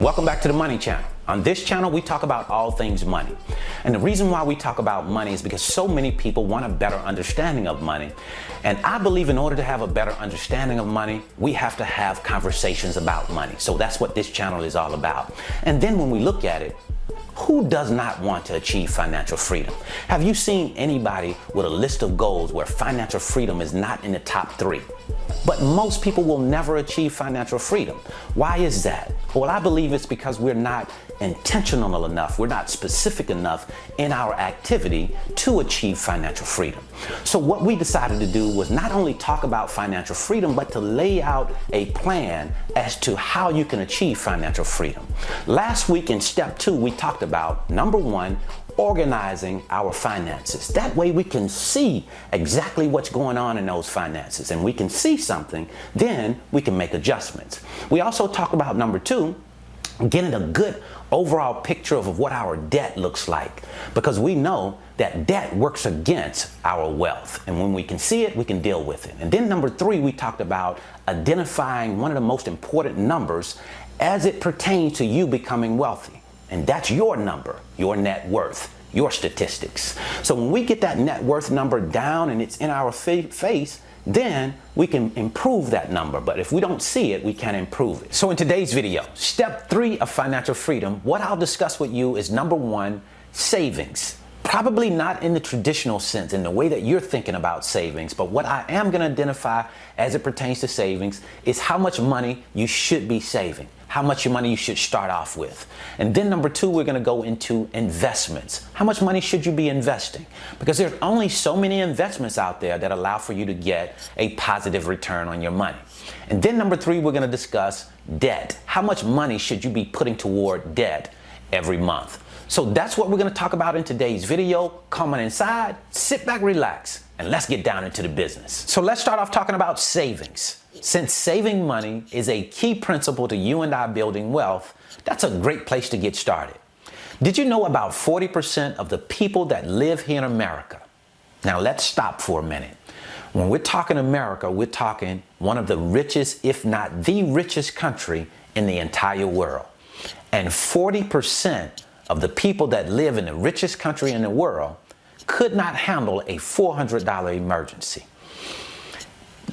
Welcome back to the Money Channel. On this channel, we talk about all things money. And the reason why we talk about money is because so many people want a better understanding of money. And I believe in order to have a better understanding of money, we have to have conversations about money. So that's what this channel is all about. And then when we look at it, who does not want to achieve financial freedom? Have you seen anybody with a list of goals where financial freedom is not in the top 3? But most people will never achieve financial freedom. Why is that? Well, I believe it's because we're not intentional enough. We're not specific enough in our activity to achieve financial freedom. So what we decided to do was not only talk about financial freedom, but to lay out a plan as to how you can achieve financial freedom. Last week in step 2, we talked about, number 1, organizing our finances. That way we can see exactly what's going on in those finances, and we can see something, then we can make adjustments. We also talked about number 2, getting a good overall picture of what our debt looks like, because we know that debt works against our wealth, and when we can see it, we can deal with it. And then number 3, we talked about identifying one of the most important numbers as it pertains to you becoming wealthy. And that's your number, your net worth, your statistics. So when we get that net worth number down and it's in our face, then we can improve that number. But if we don't see it, we can't improve it. So in today's video, step 3 of financial freedom, what I'll discuss with you is number 1, savings. Probably not in the traditional sense, in the way that you're thinking about savings, but what I am going to identify as it pertains to savings is how much money you should be saving, how much money you should start off with. And then number 2, we're going to go into investments. How much money should you be investing? Because there's only so many investments out there that allow for you to get a positive return on your money. And then number 3, we're going to discuss debt. How much money should you be putting toward debt every month? So that's what we're going to talk about in today's video. Come on inside, sit back, relax, and let's get down into the business. So let's start off talking about savings. Since saving money is a key principle to you and I building wealth, that's a great place to get started. Did you know about 40% of the people that live here in America? Now let's stop for a minute. When we're talking America, we're talking one of the richest, if not the richest country in the entire world. And 40% of the people that live in the richest country in the world could not handle a $400 emergency.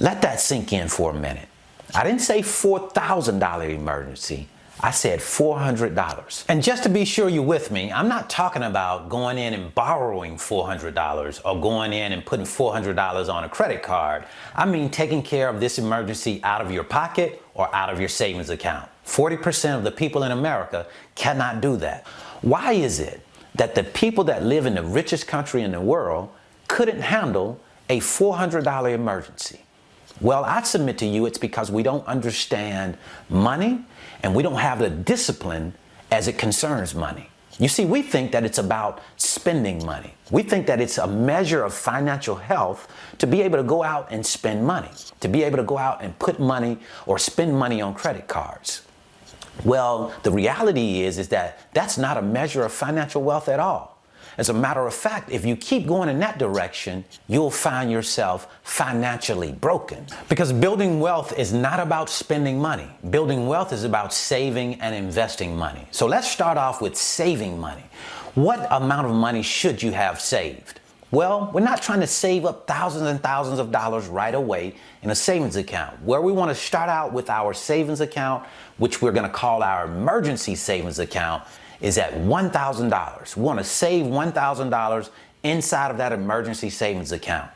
Let that sink in for a minute. I didn't say $4,000 emergency. I said $400. And just to be sure you're with me, I'm not talking about going in and borrowing $400 or going in and putting $400 on a credit card. I mean taking care of this emergency out of your pocket or out of your savings account. 40% of the people in America cannot do that. Why is it that the people that live in the richest country in the world couldn't handle a $400 emergency? Well, I submit to you it's because we don't understand money and we don't have the discipline as it concerns money. You see, we think that it's about spending money. We think that it's a measure of financial health to be able to go out and spend money, to be able to go out and put money or spend money on credit cards. Well, the reality is that that's not a measure of financial wealth at all. As a matter of fact, if you keep going in that direction, you'll find yourself financially broken. Because building wealth is not about spending money. Building wealth is about saving and investing money. So let's start off with saving money. What amount of money should you have saved? Well, we're not trying to save up thousands and thousands of dollars right away in a savings account. Where we want to start out with our savings account, which we're going to call our emergency savings account, is at $1,000. We want to save $1,000 inside of that emergency savings account.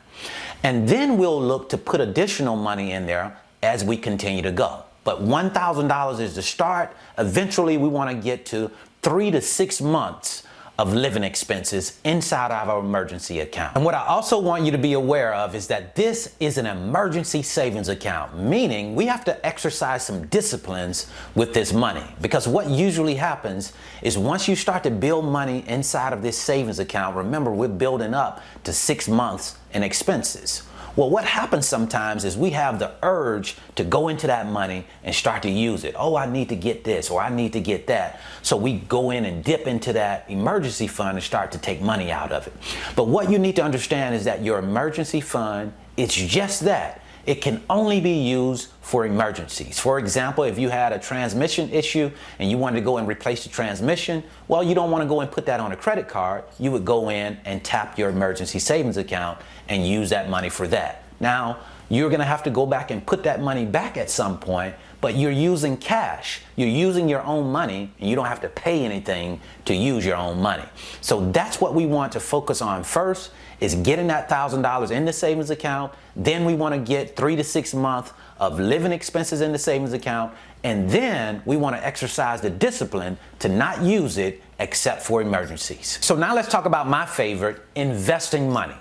And then we'll look to put additional money in there as we continue to go. But $1,000 is the start. Eventually, we want to get to 3 to 6 months of living expenses inside of our emergency account. And what I also want you to be aware of is that this is an emergency savings account, meaning we have to exercise some disciplines with this money. Because what usually happens is once you start to build money inside of this savings account, remember we're building up to 6 months in expenses. Well, what happens sometimes is we have the urge to go into that money and start to use it. Oh, I need to get this or I need to get that. So we go in and dip into that emergency fund and start to take money out of it. But what you need to understand is that your emergency fund, it's just that. it can only be used for emergencies. For example, if you had a transmission issue and you wanted to go and replace the transmission, well, you don't want to go and put that on a credit card. You would go in and tap your emergency savings account and use that money for that. Now, you're going to have to go back and put that money back at some point, but you're using cash. You're using your own money, and you don't have to pay anything to use your own money. So that's what we want to focus on first, is getting that $1,000 in the savings account. Then we want to get 3 to 6 months of living expenses in the savings account. And then we want to exercise the discipline to not use it except for emergencies. So now let's talk about my favorite, investing money.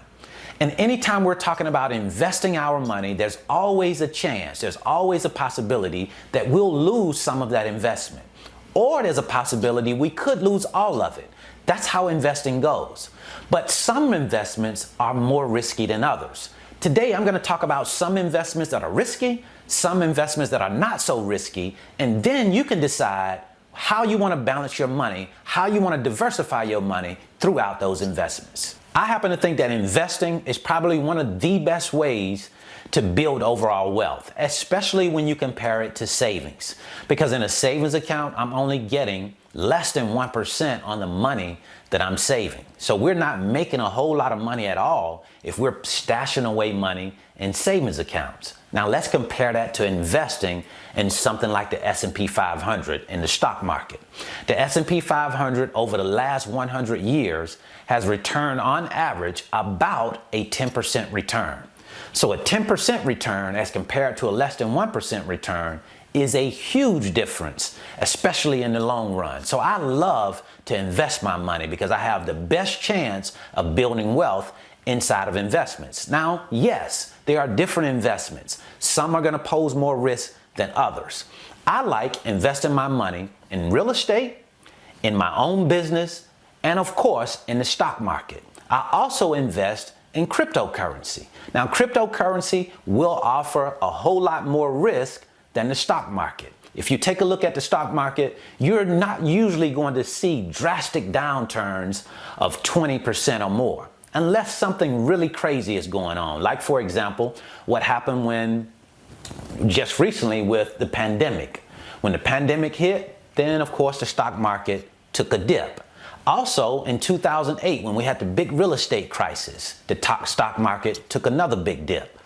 And anytime we're talking about investing our money, there's always a chance, there's always a possibility that we'll lose some of that investment. Or there's a possibility we could lose all of it. That's how investing goes. But some investments are more risky than others. Today, I'm going to talk about some investments that are risky, some investments that are not so risky, and then you can decide how you want to balance your money, how you want to diversify your money throughout those investments. I happen to think that investing is probably one of the best ways to build overall wealth, especially when you compare it to savings. Because in a savings account, I'm only getting less than 1% on the money that I'm saving. So we're not making a whole lot of money at all if we're stashing away money in savings accounts. Now let's compare that to investing in something like the S&P 500 in the stock market. The S&P 500 over the last 100 years has returned on average about a 10% return. So a 10% return as compared to a less than 1% return is a huge difference, especially in the long run. So I love to invest my money because I have the best chance of building wealth inside of investments. Now, yes, there are different investments. Some are going to pose more risk than others. I like investing my money in real estate, in my own business, and of course, in the stock market. I also invest in cryptocurrency. Now, cryptocurrency will offer a whole lot more risk than the stock market. If you take a look at the stock market, you're not usually going to see drastic downturns of 20% or more, unless something really crazy is going on. Like, for example, what happened when just recently with the pandemic. When the pandemic hit, then of course the stock market took a dip. Also in 2008, when we had the big real estate crisis, the stock market took another big dip.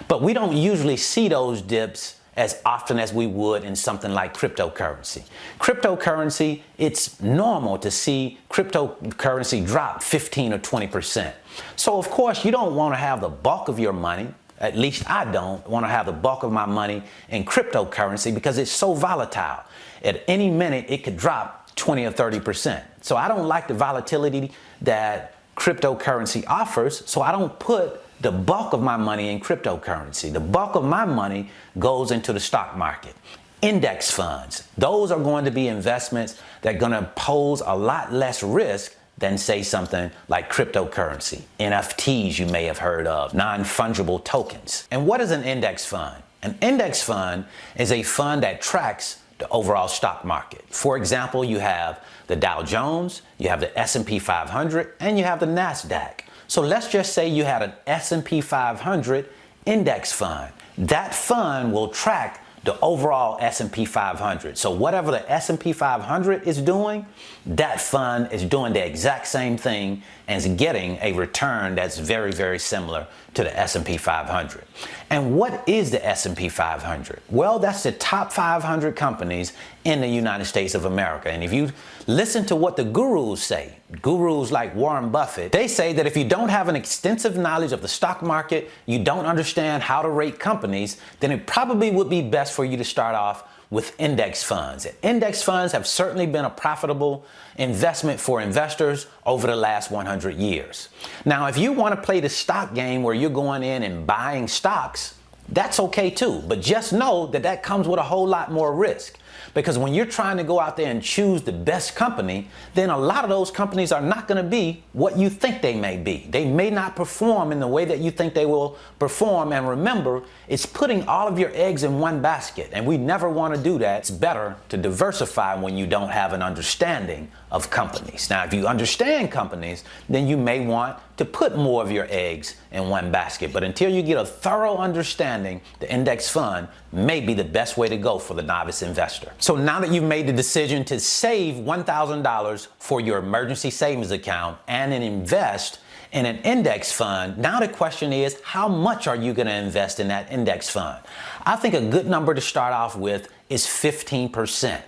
But we don't usually see those dips as often as we would in something like cryptocurrency. Cryptocurrency, it's normal to see cryptocurrency drop 15 or 20%. So of course you don't want to have the bulk of your money, at least I don't want to have the bulk of my money in cryptocurrency because it's so volatile. At any minute it could drop 20 or 30%. So I don't like the volatility that cryptocurrency offers, so I don't put the bulk of my money in cryptocurrency. The bulk of my money goes into the stock market. Index funds, those are going to be investments that are going to pose a lot less risk than, say, something like cryptocurrency. NFTs you may have heard of, non-fungible tokens. And what is an index fund? An index fund is a fund that tracks the overall stock market. For example, you have the Dow Jones, you have the S&P 500, and you have the NASDAQ. So let's just say you had an S&P 500 index fund. That fund will track the overall S&P 500. So whatever the S&P 500 is doing, that fund is doing the exact same thing and is getting a return that's very, very similar to the S&P 500. And what is the S&P 500? Well, that's the top 500 companies in the United States of America. And if you listen to what the gurus say, gurus like Warren Buffett, they say that if you don't have an extensive knowledge of the stock market, you don't understand how to rate companies, then it probably would be best for you to start off with index funds. Index funds have certainly been a profitable investment for investors over the last 100 years. Now, if you want to play the stock game where you're going in and buying stocks, that's okay too. But just know that that comes with a whole lot more risk. Because when you're trying to go out there and choose the best company, then a lot of those companies are not going to be what you think they may be. They may not perform in the way that you think they will perform. And remember, it's putting all of your eggs in one basket. And we never want to do that. It's better to diversify when you don't have an understanding of companies. Now, if you understand companies, then you may want to put more of your eggs in one basket. But until you get a thorough understanding, the index fund may be the best way to go for the novice investor. So now that you've made the decision to save $1,000 for your emergency savings account and then invest in an index fund, now the question is, how much are you going to invest in that index fund? I think a good number to start off with is 15%.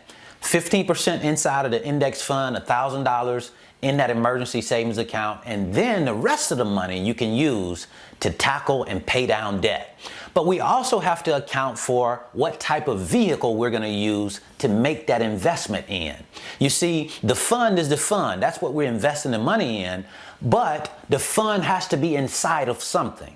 15% inside of the index fund, $1,000 in that emergency savings account, and then the rest of the money you can use to tackle and pay down debt. But we also have to account for what type of vehicle we're going to use to make that investment in. You see, the fund is the fund. That's what we're investing the money in, but the fund has to be inside of something.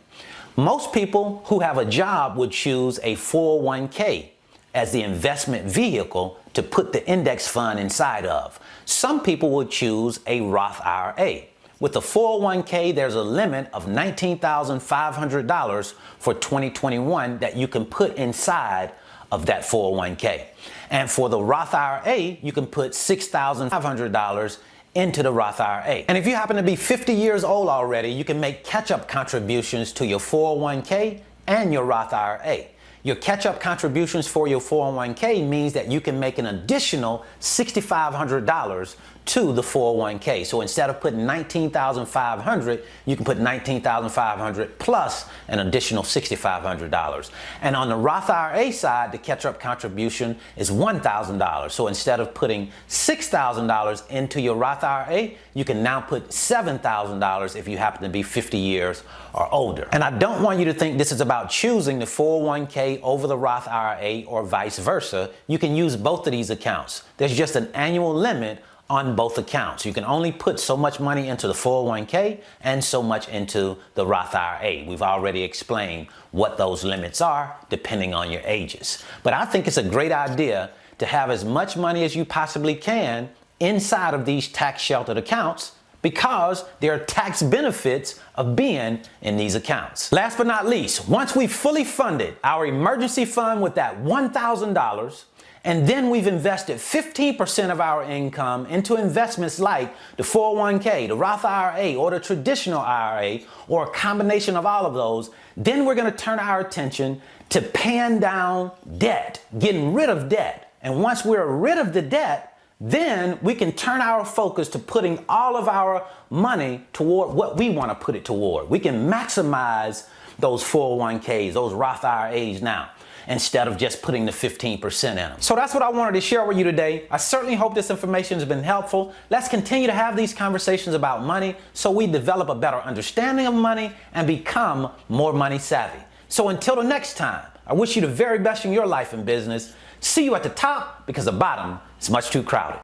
Most people who have a job would choose a 401k as the investment vehicle to put the index fund inside of. Some people would choose a Roth IRA. With the 401k, there's a limit of $19,500 for 2021 that you can put inside of that 401k. And for the Roth IRA, you can put $6,500 into the Roth IRA. And if you happen to be 50 years old already, you can make catch-up contributions to your 401k and your Roth IRA. Your catch-up contributions for your 401k means that you can make an additional $6,500 to the 401k. So instead of putting $19,500, you can put $19,500 plus an additional $6,500. And on the Roth IRA side, the catch-up contribution is $1,000. So instead of putting $6,000 into your Roth IRA, you can now put $7,000 if you happen to be 50 years or older. And I don't want you to think this is about choosing the 401k over the Roth IRA or vice versa. You can use both of these accounts. There's just an annual limit on both accounts. You can only put so much money into the 401k and so much into the Roth IRA. We've already explained what those limits are depending on your ages. But I think it's a great idea to have as much money as you possibly can inside of these tax sheltered accounts, because there are tax benefits of being in these accounts. Last but not least, once we've fully funded our emergency fund with that $1,000, and then we've invested 15% of our income into investments like the 401k, the Roth IRA, or the traditional IRA, or a combination of all of those, then we're going to turn our attention to paying down debt, getting rid of debt. And once we're rid of the debt, then we can turn our focus to putting all of our money toward what we want to put it toward. We can maximize those 401ks, those Roth IRAs now, instead of just putting the 15% in them. So that's what I wanted to share with you today. I certainly hope this information has been helpful. Let's continue to have these conversations about money so we develop a better understanding of money and become more money savvy. So until the next time, I wish you the very best in your life and business. See you at the top, because the bottom is much too crowded.